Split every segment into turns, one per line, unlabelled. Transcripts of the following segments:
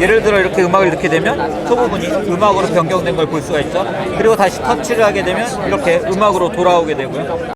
예를 들어 이렇게 음악을 넣게 되면 그 부분이 음악으로 변경된 걸 볼 수가 있죠. 그리고 다시 터치를 하게 되면 이렇게 음악으로 돌아오게 되고요.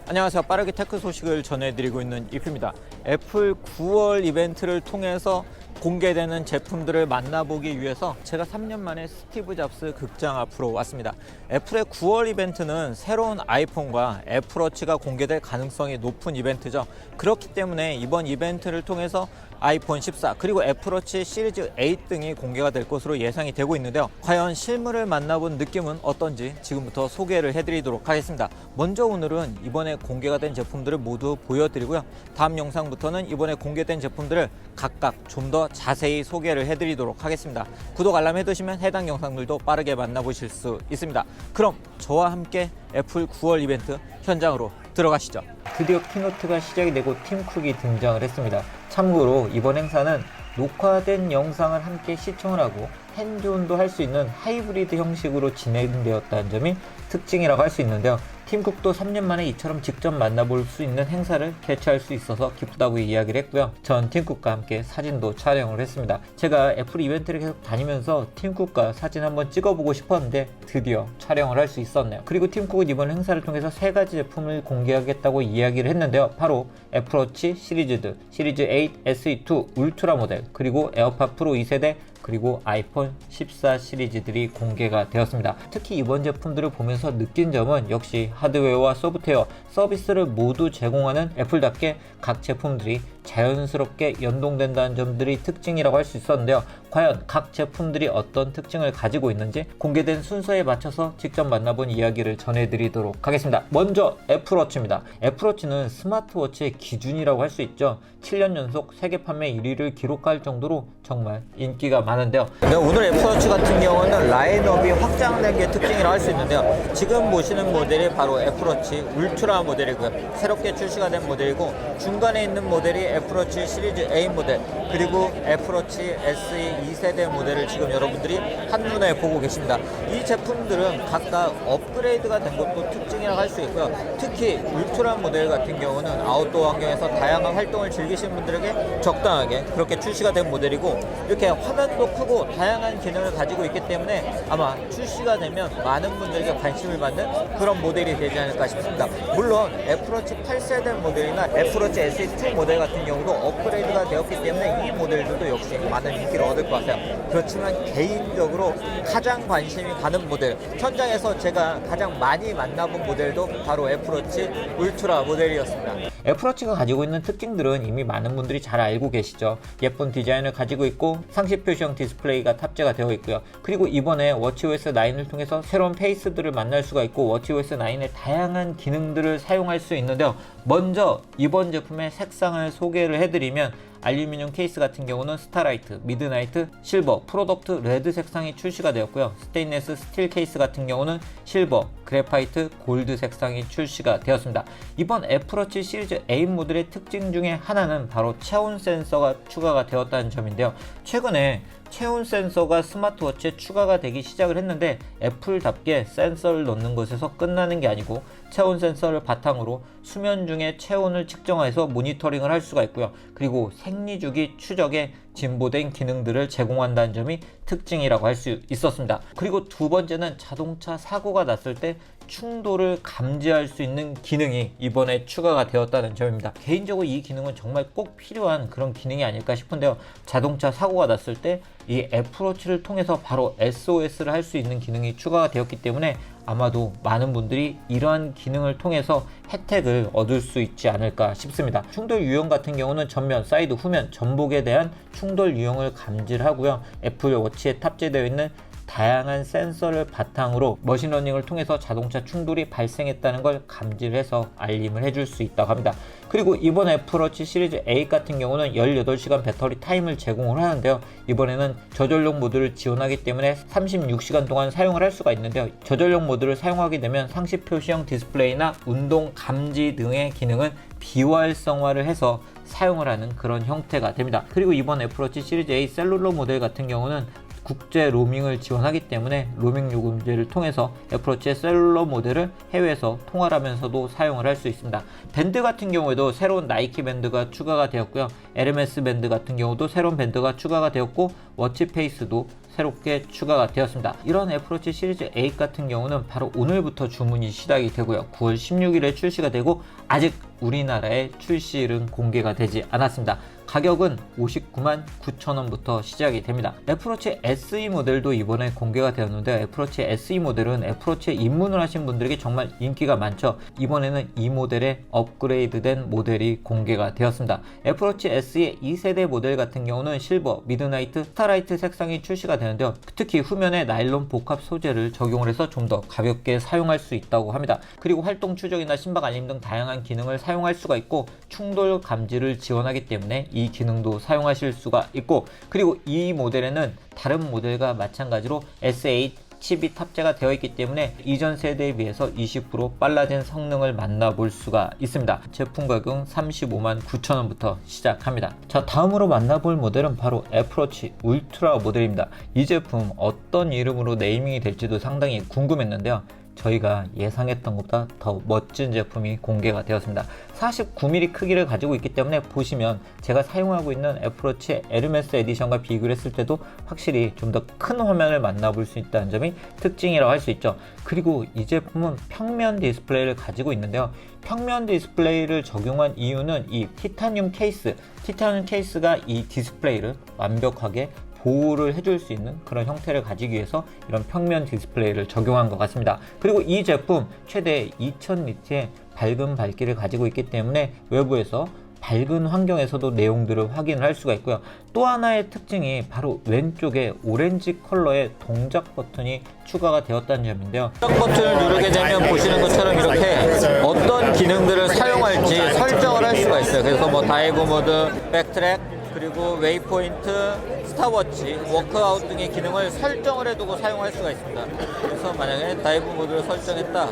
안녕하세요. 빠르게 테크 소식을 전해드리고 있는 이프입니다. 애플 9월 이벤트를 통해서 공개되는 제품들을 만나보기 위해서 제가 3년 만에 스티브 잡스 극장 앞으로 왔습니다. 애플의 9월 이벤트는 새로운 아이폰과 애플워치가 공개될 가능성이 높은 이벤트죠. 그렇기 때문에 이번 이벤트를 통해서 아이폰 14 그리고 애플워치 시리즈 8 등이 공개가 될 것으로 예상이 되고 있는데요. 과연 실물을 만나본 느낌은 어떤지 지금부터 소개를 해드리도록 하겠습니다. 먼저 오늘은 이번에 공개가 된 제품들을 모두 보여드리고요. 다음 영상부터는 이번에 공개된 제품들을 각각 좀 더 자세히 소개를 해드리도록 하겠습니다. 구독 알람 해두시면 해당 영상들도 빠르게 만나보실 수 있습니다. 그럼 저와 함께 애플 9월 이벤트 현장으로 들어가시죠. 드디어 키노트가 시작이 되고 팀 쿡이 등장을 했습니다. 참고로 이번 행사는 녹화된 영상을 함께 시청을 하고 핸즈온도 할 수 있는 하이브리드 형식으로 진행되었다는 점이 특징이라고 할 수 있는데요. 팀 쿡도 3년 만에 이처럼 직접 만나볼 수 있는 행사를 개최할 수 있어서 기쁘다고 이야기를 했고요. 전 팀 쿡과 함께 사진도 촬영을 했습니다. 제가 애플 이벤트를 계속 다니면서 팀 쿡과 사진 한번 찍어보고 싶었는데 드디어 촬영을 할 수 있었네요. 그리고 팀 쿡은 이번 행사를 통해서 3가지 제품을 공개하겠다고 이야기를 했는데요. 바로 애플워치 시리즈 8 SE2 울트라 모델, 그리고 에어팟 프로 2세대, 그리고 아이폰 14 시리즈들이 공개가 되었습니다. 특히 이번 제품들을 보면서 느낀 점은 역시 하드웨어와 소프트웨어, 서비스를 모두 제공하는 애플답게 각 제품들이 자연스럽게 연동된다는 점들이 특징이라고 할 수 있었는데요. 과연 각 제품들이 어떤 특징을 가지고 있는지 공개된 순서에 맞춰서 직접 만나본 이야기를 전해드리도록 하겠습니다. 먼저 애플워치입니다. 애플워치는 스마트워치의 기준이라고 할 수 있죠. 7년 연속 세계 판매 1위를 기록할 정도로 정말 인기가 많은데요. 오늘 애플워치 같은 경우는 라인업이 확장된 게 특징이라고 할 수 있는데요. 지금 보시는 모델이 바로 애플워치 울트라 모델이고요. 새롭게 출시가 된 모델이고, 중간에 있는 모델이 애플워치 시리즈 8 모델, 그리고 애플워치 SE 2세대 모델을 지금 여러분들이 한눈에 보고 계십니다. 이 제품들은 각각 업그레이드가 된 것도 특징이라고 할 수 있고요. 특히 울트라 모델 같은 경우는 아웃도어 환경에서 다양한 활동을 즐기시는 분들에게 적당하게 그렇게 출시가 된 모델이고, 이렇게 화면도 크고 다양한 기능을 가지고 있기 때문에 아마 출시가 되면 많은 분들에게 관심을 받는 그런 모델이 되지 않을까 싶습니다. 물론 애플워치 8세대 모델이나 애플워치 SE2 모델 같은 경우도 업그레이드가 되었기 때문에 이 모델들도 역시 많은 인기를 얻을 것 같아요. 그렇지만 개인적으로 가장 관심이 가는 모델, 현장에서 제가 가장 많이 만나본 모델도 바로 애플워치 울트라 모델이었습니다. 애플워치가 가지고 있는 특징들은 이미 많은 분들이 잘 알고 계시죠. 예쁜 디자인을 가지고 있고 상시 표시형 디스플레이가 탑재가 되어 있고요. 그리고 이번에 워치OS 9을 통해서 새로운 페이스들을 만날 수가 있고 워치OS 9의 다양한 기능들을 사용할 수 있는데요. 먼저 이번 제품의 색상을 소개를 해드리면, 알루미늄 케이스 같은 경우는 스타라이트, 미드나이트, 실버, 프로덕트 레드 색상이 출시가 되었고요. 스테인레스 스틸 케이스 같은 경우는 실버, 그래파이트, 골드 색상이 출시가 되었습니다. 이번 애플워치 시리즈 8 모델의 특징 중에 하나는 바로 체온 센서가 추가가 되었다는 점인데요. 최근에 체온 센서가 스마트워치에 추가가 되기 시작을 했는데, 애플답게 센서를 넣는 것에서 끝나는 게 아니고 체온 센서를 바탕으로 수면 중에 체온을 측정해서 모니터링을 할 수가 있고요. 그리고 생리주기 추적에 진보된 기능들을 제공한다는 점이 특징이라고 할 수 있었습니다. 그리고 두 번째는 자동차 사고가 났을 때 충돌을 감지할 수 있는 기능이 이번에 추가가 되었다는 점입니다. 개인적으로 이 기능은 정말 꼭 필요한 그런 기능이 아닐까 싶은데요. 자동차 사고가 났을 때 이 애플워치를 통해서 바로 SOS를 할 수 있는 기능이 추가가 되었기 때문에 아마도 많은 분들이 이러한 기능을 통해서 혜택을 얻을 수 있지 않을까 싶습니다. 충돌 유형 같은 경우는 전면, 사이드, 후면, 전복에 대한 충돌 유형을 감지를 하고요. 애플워치에 탑재되어 있는 다양한 센서를 바탕으로 머신러닝을 통해서 자동차 충돌이 발생했다는 걸 감지를 해서 알림을 해줄 수 있다고 합니다. 그리고 이번 애플워치 시리즈 8 같은 경우는 18시간 배터리 타임을 제공을 하는데요. 이번에는 저전력 모드를 지원하기 때문에 36시간 동안 사용을 할 수가 있는데요. 저전력 모드를 사용하게 되면 상시 표시형 디스플레이나 운동 감지 등의 기능은 비활성화를 해서 사용을 하는 그런 형태가 됩니다. 그리고 이번 애플워치 시리즈 8 셀룰러 모델 같은 경우는 국제 로밍을 지원하기 때문에 로밍 요금제를 통해서 애플워치의 셀룰러 모델을 해외에서 통화를 하면서도 사용을 할 수 있습니다. 밴드 같은 경우에도 새로운 나이키 밴드가 추가가 되었고요. 에르메스 밴드 같은 경우도 새로운 밴드가 추가가 되었고, 워치페이스도 새롭게 추가가 되었습니다. 이런 애플워치 시리즈 8 같은 경우는 바로 오늘부터 주문이 시작이 되고요. 9월 16일에 출시가 되고 아직 우리나라에 출시일은 공개가 되지 않았습니다. 가격은 59만 9천원부터 시작이 됩니다. 애플워치 SE 모델도 이번에 공개가 되었는데, 애플워치 SE 모델은 애플워치에 입문을 하신 분들에게 정말 인기가 많죠. 이번에는 이 모델의 업그레이드된 모델이 공개가 되었습니다. 애플워치 SE의 2세대 모델 같은 경우는 실버, 미드나이트, 스타라이트 색상이 출시가 되는데요. 특히 후면에 나일론 복합 소재를 적용을 해서 좀 더 가볍게 사용할 수 있다고 합니다. 그리고 활동 추적이나 심박 알림 등 다양한 기능을 사용할 수가 있고, 충돌 감지를 지원하기 때문에 이 기능도 사용하실 수가 있고, 그리고 이 모델에는 다른 모델과 마찬가지로 S8 칩이 탑재가 되어 있기 때문에 이전 세대에 비해서 20% 빨라진 성능을 만나볼 수가 있습니다. 제품 가격은 35만 9천원부터 시작합니다. 자, 다음으로 만나볼 모델은 바로 애플워치 울트라 모델입니다. 이 제품 어떤 이름으로 네이밍이 될지도 상당히 궁금했는데요. 저희가 예상했던 것보다 더 멋진 제품이 공개가 되었습니다. 49mm 크기를 가지고 있기 때문에 보시면 제가 사용하고 있는 애플워치 에르메스 에디션과 비교를 했을 때도 확실히 좀 더 큰 화면을 만나볼 수 있다는 점이 특징이라고 할 수 있죠. 그리고 이 제품은 평면 디스플레이를 가지고 있는데요. 평면 디스플레이를 적용한 이유는 이 티타늄 케이스가 이 디스플레이를 완벽하게 보호를 해줄 수 있는 그런 형태를 가지기 위해서 이런 평면 디스플레이를 적용한 것 같습니다. 그리고 이 제품 최대 2000니트의 밝은 밝기를 가지고 있기 때문에 외부에서 밝은 환경에서도 내용들을 확인을 할 수가 있고요. 또 하나의 특징이 바로 왼쪽에 오렌지 컬러의 동작 버튼이 추가가 되었다는 점인데요. 동작 버튼을 누르게 되면 보시는 것처럼 이렇게 어떤 기능들을 사용할지 설정을 할 수가 있어요. 그래서 뭐 다이브 모드, 백트랙, 그리고 웨이포인트, 스탑워치, 워크아웃 등의 기능을 설정을 해두고 사용할 수가 있습니다. 그래서 만약에 다이브 모드를 설정했다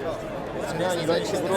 그러면 이런 식으로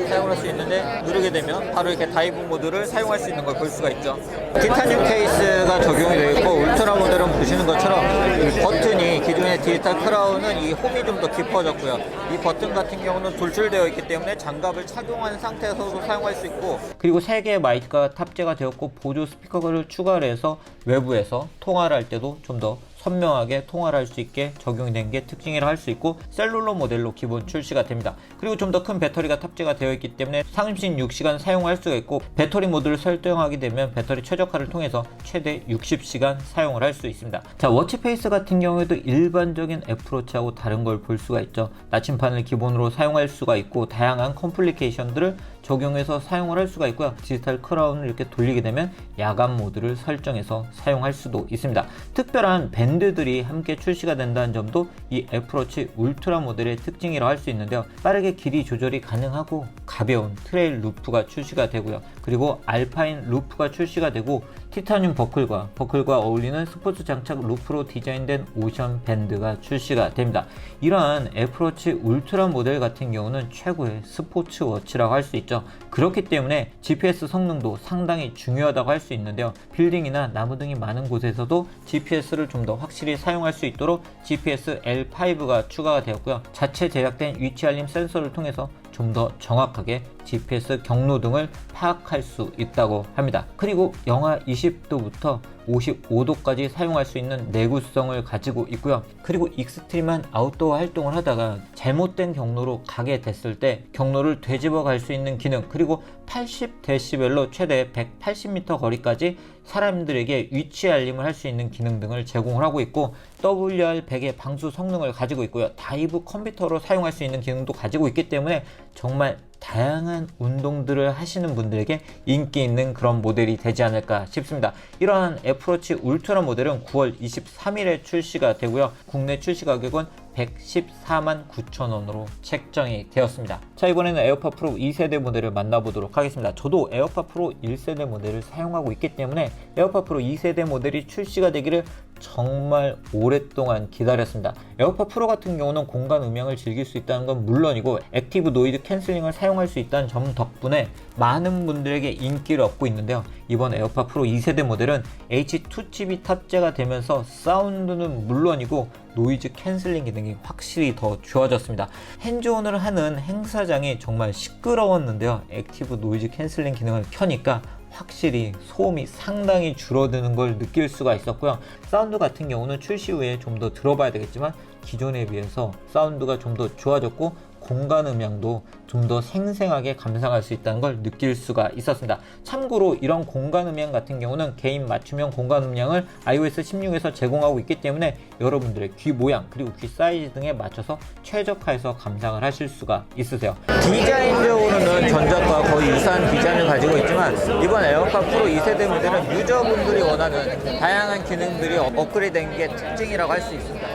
사용을 할 수 있는데, 누르게 되면 바로 이렇게 다이브 모드를 사용할 수 있는 걸 볼 수가 있죠. 티타늄 케이스가 적용이 되어 있고, 울트라 모델은 보시는 것처럼 이 버튼이, 기존의 디지털 크라운은 이 홈이 좀 더 깊어졌고요. 이 버튼 같은 경우는 돌출되어 있기 때문에 장갑을 착용한 상태에서도 사용할 수 있고, 그리고 3개의 마이크가 탑재가 되었고 보조 스피커를 추가를 해서 외부에서 통화를 할 때도 좀 더 선명하게 통화를 할 수 있게 적용이 된 게 특징이라 할 수 있고, 셀룰러 모델로 기본 출시가 됩니다. 그리고 좀 더 큰 배터리가 탑재가 되어 있기 때문에 36시간 사용할 수가 있고, 배터리 모드를 설정하게 되면 배터리 최적화를 통해서 최대 60시간 사용을 할 수 있습니다. 자, 워치페이스 같은 경우에도 일반적인 애플워치하고 다른 걸 볼 수가 있죠. 나침판을 기본으로 사용할 수가 있고, 다양한 컴플리케이션들을 적용해서 사용을 할 수가 있고요. 디지털 크라운을 이렇게 돌리게 되면 야간 모드를 설정해서 사용할 수도 있습니다. 특별한 밴드들이 함께 출시가 된다는 점도 이 애플워치 울트라 모델의 특징이라고 할 수 있는데요. 빠르게 길이 조절이 가능하고 가벼운 트레일 루프가 출시가 되고요. 그리고 알파인 루프가 출시가 되고, 티타늄 버클과 어울리는 스포츠 장착 루프로 디자인된 오션 밴드가 출시가 됩니다. 이러한 애플워치 울트라 모델 같은 경우는 최고의 스포츠 워치라고 할 수 있죠. 그렇기 때문에 GPS 성능도 상당히 중요하다고 할 수 있는데요. 빌딩이나 나무 등이 많은 곳에서도 GPS를 좀 더 확실히 사용할 수 있도록 GPS L5가 추가가 되었고요. 자체 제작된 위치 알림 센서를 통해서 좀 더 정확하게 GPS 경로 등을 파악할 수 있다고 합니다. 그리고 영하 20도부터 55도까지 사용할 수 있는 내구성을 가지고 있고요. 그리고 익스트림한 아웃도어 활동을 하다가 잘못된 경로로 가게 됐을 때 경로를 되짚어 갈 수 있는 기능, 그리고 80dB로 최대 180m 거리까지 사람들에게 위치 알림을 할 수 있는 기능 등을 제공을 하고 있고, WR100의 방수 성능을 가지고 있고요. 다이브 컴퓨터로 사용할 수 있는 기능도 가지고 있기 때문에 정말 다양한 운동들을 하시는 분들에게 인기 있는 그런 모델이 되지 않을까 싶습니다. 이러한 애플워치 울트라 모델은 9월 23일에 출시가 되고요. 국내 출시 가격은 114만 9천원으로 책정이 되었습니다. 자, 이번에는 에어팟 프로 2세대 모델을 만나보도록 하겠습니다. 저도 에어팟 프로 1세대 모델을 사용하고 있기 때문에 에어팟 프로 2세대 모델이 출시가 되기를 정말 오랫동안 기다렸습니다. 에어팟 프로 같은 경우는 공간 음향을 즐길 수 있다는 건 물론이고 액티브 노이즈 캔슬링을 사용할 수 있다는 점 덕분에 많은 분들에게 인기를 얻고 있는데요. 이번 에어팟 프로 2세대 모델은 H2칩이 탑재가 되면서 사운드는 물론이고 노이즈 캔슬링 기능이 확실히 더 좋아졌습니다. 핸즈온을 하는 행사장이 정말 시끄러웠는데요. 액티브 노이즈 캔슬링 기능을 켜니까 확실히 소음이 상당히 줄어드는 걸 느낄 수가 있었고요. 사운드 같은 경우는 출시 후에 좀 더 들어봐야 되겠지만 기존에 비해서 사운드가 좀 더 좋아졌고 공간 음향도 좀 더 생생하게 감상할 수 있다는 걸 느낄 수가 있었습니다. 참고로 이런 공간 음향 같은 경우는 개인 맞춤형 공간 음향을 iOS 16에서 제공하고 있기 때문에 여러분들의 귀 모양 그리고 귀 사이즈 등에 맞춰서 최적화해서 감상을 하실 수가 있으세요. 디자인적으로는 전작과 거의 유사한 디자인을 가지고 있지만 이번 에어팟 프로 2세대 모델은 유저분들이 원하는 다양한 기능들이 업그레이드된 게 특징이라고 할 수 있습니다.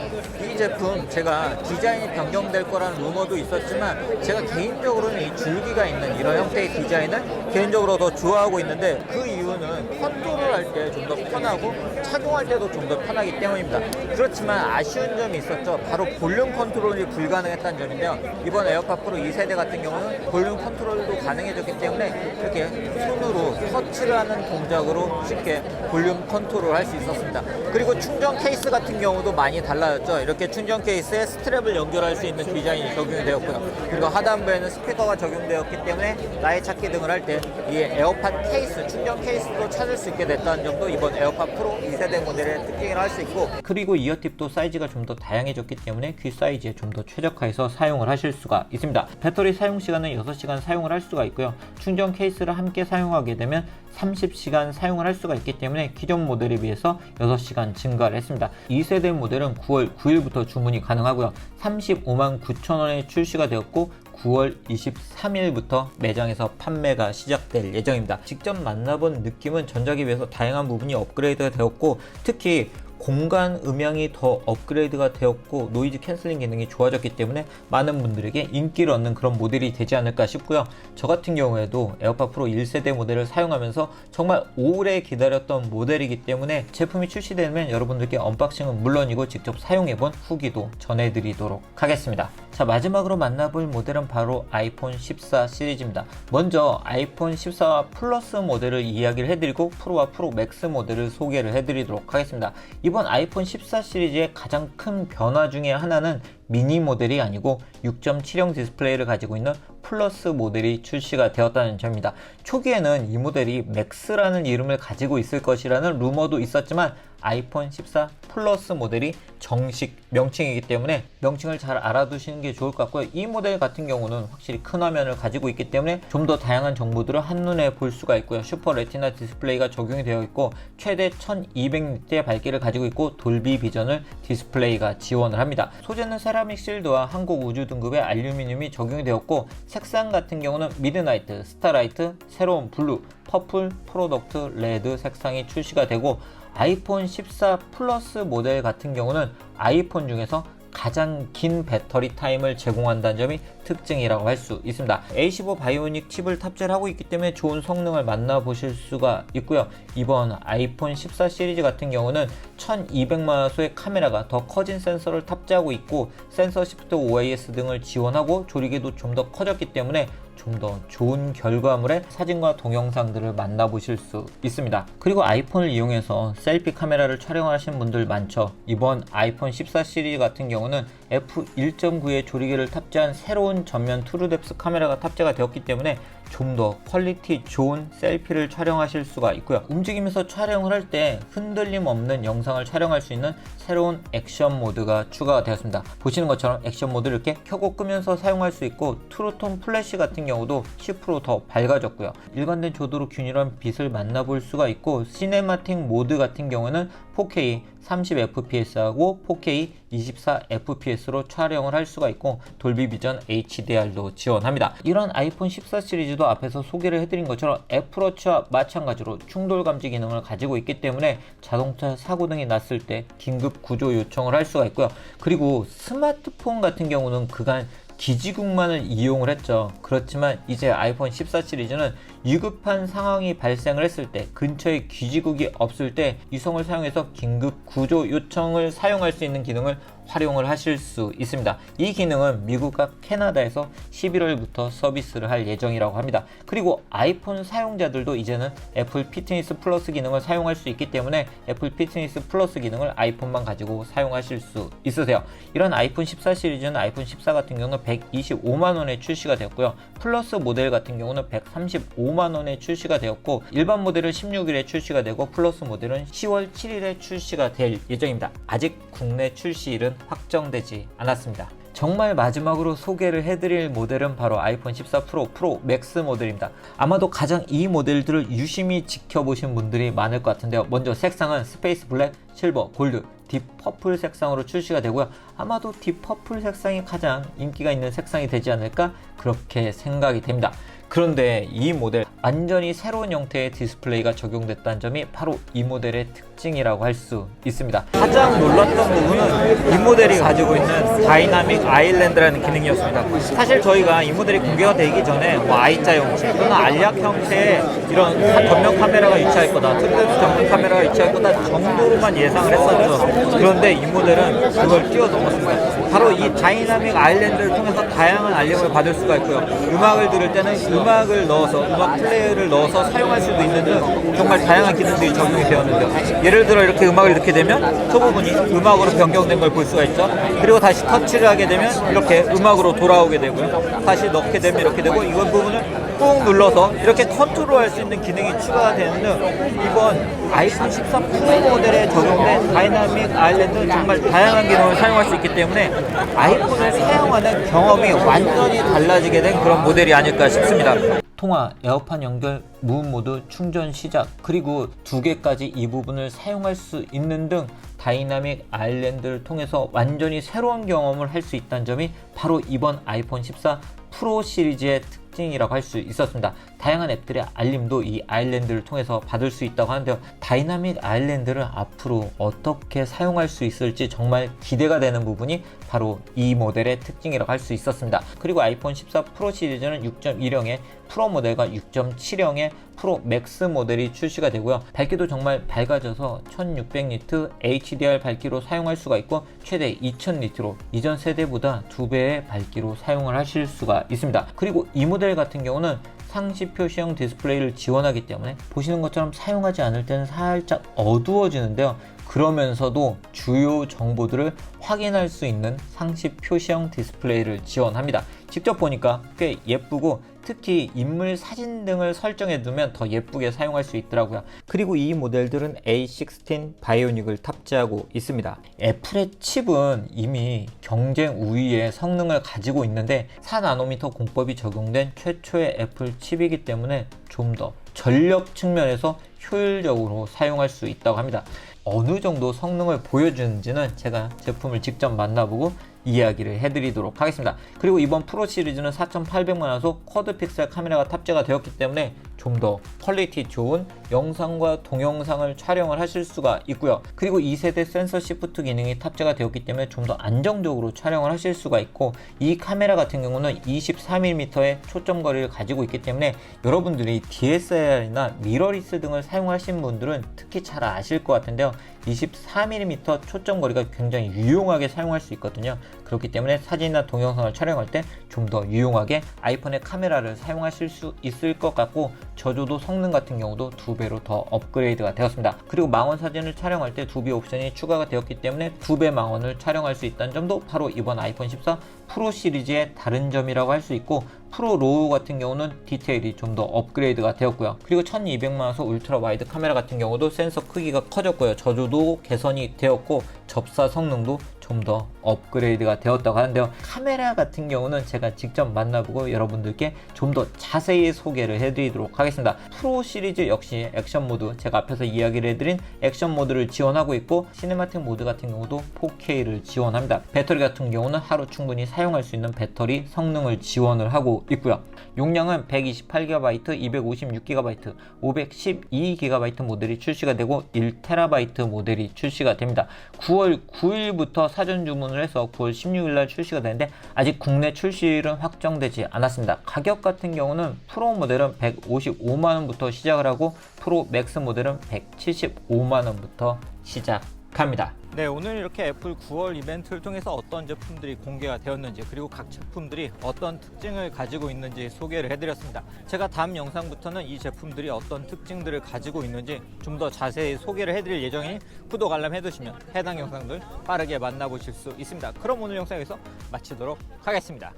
이 제품 제가 디자인이 변경될 거라는 루머도 있었지만 제가 개인적으로는 이 줄기가 있는 이런 형태의 디자인을 개인적으로 더 좋아하고 있는데 그 이유는 컨트롤 할 때 좀 더 편하고 착용할 때도 좀 더 편하기 때문입니다. 그렇지만 아쉬운 점이 있었죠. 바로 볼륨 컨트롤이 불가능했다는 점인데요. 이번 에어팟 프로 2세대 같은 경우는 볼륨 컨트롤도 가능해졌기 때문에 이렇게 손으로 터치를 하는 동작으로 쉽게 볼륨 컨트롤 할 수 있었습니다. 그리고 충전 케이스 같은 경우도 많이 달라졌죠. 이렇게 충전 케이스에 스트랩을 연결할 수 있는 디자인이 적용이 되었고요. 그리고 하단부에는 스피커가 적용되었기 때문에 나의 찾기 등을 할 때 이 에어팟 케이스, 충전 케이스도 찾을 수 있게 됐다는 점도 이번 에어팟 프로 2세대 모델의 특징이라 할 수 있고, 그리고 이어팁도 사이즈가 좀 더 다양해졌기 때문에 귀 사이즈에 좀 더 최적화해서 사용을 하실 수가 있습니다. 배터리 사용 시간은 6시간 사용을 할 수가 있고요. 충전 케이스를 함께 사용하게 되면 30시간 사용을 할 수가 있기 때문에 기존 모델에 비해서 6시간 증가를 했습니다. 2세대 모델은 9월 9일부터 주문이 가능하고요. 35만 9천 원에 출시가 되었고 9월 23일부터 매장에서 판매가 시작될 예정입니다. 직접 만나본 느낌은 전작에 비해서 다양한 부분이 업그레이드가 되었고 특히 공간 음향이 더 업그레이드가 되었고 노이즈 캔슬링 기능이 좋아졌기 때문에 많은 분들에게 인기를 얻는 그런 모델이 되지 않을까 싶고요. 저 같은 경우에도 에어팟 프로 1세대 모델을 사용하면서 정말 오래 기다렸던 모델이기 때문에 제품이 출시되면 여러분들께 언박싱은 물론이고 직접 사용해본 후기도 전해드리도록 하겠습니다. 자, 마지막으로 만나볼 모델은 바로 아이폰 14 시리즈입니다. 먼저 아이폰 14 플러스 모델을 이야기를 해드리고 프로와 프로 맥스 모델을 소개를 해드리도록 하겠습니다. 이번 아이폰 14 시리즈의 가장 큰 변화 중에 하나는 미니 모델이 아니고 6.7형 디스플레이를 가지고 있는 플러스 모델이 출시가 되었다는 점입니다. 초기에는 이 모델이 맥스라는 이름을 가지고 있을 것이라는 루머도 있었지만 아이폰 14 플러스 모델이 정식 명칭이기 때문에 명칭을 잘 알아두시는 게 좋을 것 같고요. 이 모델 같은 경우는 확실히 큰 화면을 가지고 있기 때문에 좀 더 다양한 정보들을 한눈에 볼 수가 있고요. 슈퍼 레티나 디스플레이가 적용이 되어 있고 최대 1200니트의 밝기를 가지고 있고 돌비 비전을 디스플레이가 지원을 합니다. 소재는 세라믹 실드와 한국 우주 등급의 알루미늄이 적용이 되었고 색상 같은 경우는 미드나이트, 스타라이트, 새로운 블루, 퍼플, 프로덕트, 레드 색상이 출시가 되고 아이폰 14 플러스 모델 같은 경우는 아이폰 중에서 가장 긴 배터리 타임을 제공한다는 점이 특징이라고 할 수 있습니다. A15 바이오닉 칩을 탑재를 하고 있기 때문에 좋은 성능을 만나보실 수가 있고요. 이번 아이폰 14 시리즈 같은 경우는 1200만화소의 카메라가 더 커진 센서를 탑재하고 있고 센서 시프트 OIS 등을 지원하고 조리개도 좀 더 커졌기 때문에 좀 더 좋은 결과물의 사진과 동영상들을 만나보실 수 있습니다. 그리고 아이폰을 이용해서 셀피 카메라를 촬영하시는 분들 많죠. 이번 아이폰 14 시리즈 같은 경우는 f1.9의 조리개를 탑재한 새로운 전면 트루뎁스 카메라가 탑재가 되었기 때문에 좀 더 퀄리티 좋은 셀피를 촬영하실 수가 있고요. 움직이면서 촬영을 할 때 흔들림 없는 영상을 촬영할 수 있는 새로운 액션 모드가 추가가 되었습니다. 보시는 것처럼 액션 모드를 이렇게 켜고 끄면서 사용할 수 있고 트루톤 플래시 같은 경우도 10% 더 밝아졌고요. 일관된 조도로 균일한 빛을 만나볼 수가 있고 시네마틱 모드 같은 경우는 4K 30fps하고 4K 24fps로 촬영을 할 수가 있고 돌비 비전 HDR도 지원합니다. 이런 아이폰 14 시리즈도 앞에서 소개를 해드린 것처럼 애플워치와 마찬가지로 충돌 감지 기능을 가지고 있기 때문에 자동차 사고 등이 났을 때 긴급 구조 요청을 할 수가 있고요. 그리고 스마트폰 같은 경우는 그간 기지국만을 이용을 했죠. 그렇지만 이제 아이폰 14 시리즈는 위급한 상황이 발생을 했을 때, 근처에 기지국이 없을 때 유성을 사용해서 긴급 구조 요청을 사용할 수 있는 기능을 활용을 하실 수 있습니다. 이 기능은 미국과 캐나다에서 11월부터 서비스를 할 예정이라고 합니다. 그리고 아이폰 사용자들도 이제는 애플 피트니스 플러스 기능을 사용할 수 있기 때문에 애플 피트니스 플러스 기능을 아이폰만 가지고 사용하실 수 있으세요. 이런 아이폰 14 시리즈는 아이폰 14 같은 경우는 125만원에 출시가 되었고요. 플러스 모델 같은 경우는 135만원에 출시가 되었고, 일반 모델은 16일에 출시가 되고 플러스 모델은 10월 7일에 출시가 될 예정입니다. 아직 국내 출시일은 확정되지 않았습니다. 정말 마지막으로 소개를 해드릴 모델은 바로 아이폰 14 프로 맥스 모델입니다. 아마도 가장 이 모델들을 유심히 지켜보신 분들이 많을 것 같은데요. 먼저 색상은 스페이스 블랙, 실버, 골드, 딥 퍼플 색상으로 출시가 되고요. 아마도 딥 퍼플 색상이 가장 인기가 있는 색상이 되지 않을까 그렇게 생각이 됩니다. 그런데 이 모델 완전히 새로운 형태의 디스플레이가 적용됐다는 점이 바로 이 모델의 특징이라고 할 수 있습니다. 가장 놀랐던 부분은 이 모델이 가지고 있는 다이나믹 아일랜드라는 기능이었습니다. 사실 저희가 이 모델이 공개가 되기 전에 I자 형태 또는 알약 형태의 이런 전면 카메라가 위치할 거다, 트루데스 전면 카메라가 위치할 거다 정도로만 예상을 했었죠. 그런데 이 모델은 그걸 뛰어넘었습니다. 바로 이 다이나믹 아일랜드를 통해서 다양한 알림을 받을 수가 있고요. 음악을 들을 때는 음악을 넣어서, 음악 플레이어를 넣어서 사용할 수도 있는 등 정말 다양한 기능들이 적용이 되었는데요. 예를 들어 이렇게 음악을 넣게 되면 저 부분이 음악으로 변경된 걸 볼 수가 있죠. 그리고 다시 터치를 하게 되면 이렇게 음악으로 돌아오게 되고요. 다시 넣게 되면 이렇게 되고, 이건 부분을 꾹 눌러서 이렇게 컨트롤할 수 있는 기능이 추가가 되는 등 이번 아이폰 14 프로 모델에 적용된 다이나믹 아일랜드는 정말 다양한 기능을 사용할 수 있기 때문에 아이폰을 사용하는 경험이 완전히 달라지게 된 그런 모델이 아닐까 싶습니다. 통화, 에어팟 연결, 무음 모드, 충전 시작, 그리고 2개까지 이 부분을 사용할 수 있는 등 다이나믹 아일랜드를 통해서 완전히 새로운 경험을 할 수 있다는 점이 바로 이번 아이폰 14 프로 시리즈의 특징이라고 할 수 있었습니다. 다양한 앱들의 알림도 이 아일랜드를 통해서 받을 수 있다고 하는데요. 다이나믹 아일랜드를 앞으로 어떻게 사용할 수 있을지 정말 기대가 되는 부분이 바로 이 모델의 특징이라고 할 수 있었습니다. 그리고 아이폰 14 프로 시리즈는 6.1형에 프로 모델과 6.7형의 프로 맥스 모델이 출시가 되고요. 밝기도 정말 밝아져서 1600니트 HDR 밝기로 사용할 수가 있고 최대 2000니트로 이전 세대보다 2배의 밝기로 사용을 하실 수가 있습니다. 그리고 이 모델 같은 경우는 상시 표시형 디스플레이를 지원하기 때문에 보시는 것처럼 사용하지 않을 때는 살짝 어두워지는데요. 그러면서도 주요 정보들을 확인할 수 있는 상시 표시형 디스플레이를 지원합니다. 직접 보니까 꽤 예쁘고 특히 인물 사진 등을 설정해 두면 더 예쁘게 사용할 수 있더라고요. 그리고 이 모델들은 A16 바이오닉을 탑재하고 있습니다. 애플의 칩은 이미 경쟁 우위의 성능을 가지고 있는데 4나노미터 공법이 적용된 최초의 애플 칩이기 때문에 좀 더 전력 측면에서 효율적으로 사용할 수 있다고 합니다. 어느 정도 성능을 보여주는지는 제가 제품을 직접 만나보고 이야기를 해드리도록 하겠습니다. 그리고 이번 프로 시리즈는 4800만화소 쿼드 픽셀 카메라가 탑재가 되었기 때문에 좀 더 퀄리티 좋은 영상과 동영상을 촬영을 하실 수가 있고요. 그리고 2세대 센서 시프트 기능이 탑재가 되었기 때문에 좀 더 안정적으로 촬영을 하실 수가 있고, 이 카메라 같은 경우는 24mm의 초점 거리를 가지고 있기 때문에 여러분들이 DSLR이나 미러리스 등을 사용하신 분들은 특히 잘 아실 것 같은데요. 24mm 초점 거리가 굉장히 유용하게 사용할 수 있거든요. 그렇기 때문에 사진이나 동영상을 촬영할 때 좀 더 유용하게 아이폰의 카메라를 사용하실 수 있을 것 같고, 저조도 성능 같은 경우도 2배로 더 업그레이드가 되었습니다. 그리고 망원 사진을 촬영할 때 2배 옵션이 추가가 되었기 때문에 2배 망원을 촬영할 수 있다는 점도 바로 이번 아이폰 14 프로 시리즈의 다른 점이라고 할 수 있고, 프로 로우 같은 경우는 디테일이 좀 더 업그레이드가 되었고요. 그리고 1200만화소 울트라 와이드 카메라 같은 경우도 센서 크기가 커졌고요. 저조도 개선이 되었고 접사 성능도 좀 더 업그레이드가 되었다고 하는데요. 카메라 같은 경우는 제가 직접 만나보고 여러분들께 좀 더 자세히 소개를 해드리도록 하겠습니다. 프로 시리즈 역시 액션 모드, 제가 앞에서 이야기를 해드린 액션 모드를 지원하고 있고, 시네마틱 모드 같은 경우도 4K를 지원합니다. 배터리 같은 경우는 하루 충분히 사용할 수 있는 배터리 성능을 지원을 하고 있고요. 용량은 128GB, 256GB, 512GB 모델이 출시가 되고 1TB 모델이 출시가 됩니다. 9월 9일부터 사전 주문을 해서 9월 16일 날 출시가 되는데 아직 국내 출시일은 확정되지 않았습니다. 가격 같은 경우는 프로 모델은 155만 원부터 시작을 하고 프로 맥스 모델은 175만 원부터 시작합니다. 네, 오늘 이렇게 애플 9월 이벤트를 통해서 어떤 제품들이 공개가 되었는지, 그리고 각 제품들이 어떤 특징을 가지고 있는지 소개를 해드렸습니다. 제가 다음 영상부터는 이 제품들이 어떤 특징들을 가지고 있는지 좀 더 자세히 소개를 해드릴 예정이니 구독, 알람 해두시면 해당 영상들 빠르게 만나보실 수 있습니다. 그럼 오늘 영상 여기서 마치도록 하겠습니다.